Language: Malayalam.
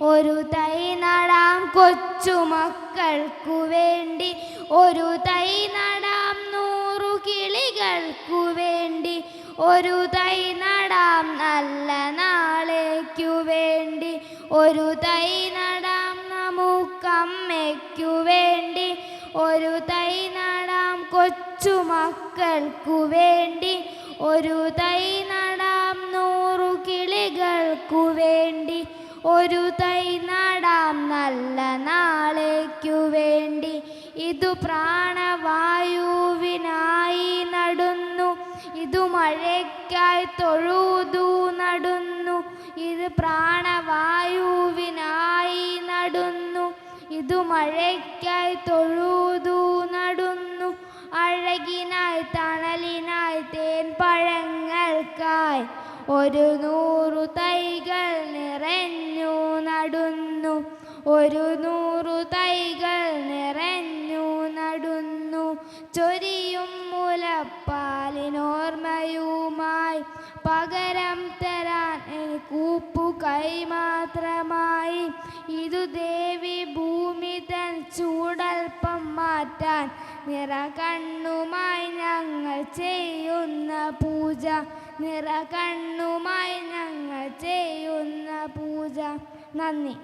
ഒരു തൈ നടാം കൊച്ചുമക്കൾക്കു വേണ്ടി, ഒരു തൈ നടാം 100 കിളികൾക്കു വേണ്ടി, ഒരു തൈ നടാം നല്ല നാളേക്കു വേണ്ടി, ഒരു തൈ നടാം നമുക്കമ്മയ്ക്കു വേണ്ടി, ഒരു തൈ നടാം കൊച്ചുമക്കൾക്കു വേണ്ടി, ഒരു തൈ നടാം 100 കിളികൾക്കു വേണ്ടി, ഒരു തൈ നടാം നല്ല നാളേക്കു വേണ്ടി. ഇതു പ്രാണവായുവിനായി നടുന്നു, ഇതു മഴയ്ക്കായി തൊഴുതു നടുന്നു, ഇത് പ്രാണവായുവിനായി നടുന്നു, ഇതു മഴയ്ക്കായി തൊഴുതു നടുന്നു, അഴകിനായി തണലിനായി തേൻ പഴങ്ങൾക്കായി 100 തൈകൾ നിറഞ്ഞു നടുന്നു, 100 തൈകൾ നിറഞ്ഞു നടുന്നു. ചൊരിയും മുലപ്പാലിനോർമ്മയുമായി പകരം തരാൻ കൂപ്പു കൈ മാത്രമായി, ഇതു ദേവി ഭൂമി തൻ ചൂടൽപ്പം മാറ്റാൻ നിറകണ്ണുമായി ഞങ്ങൾ ചെയ്യുന്ന പൂജ, നിറകണ്ണുമായി ഞങ്ങൾ ചെയ്യുന്ന പൂജ. നന്ദി.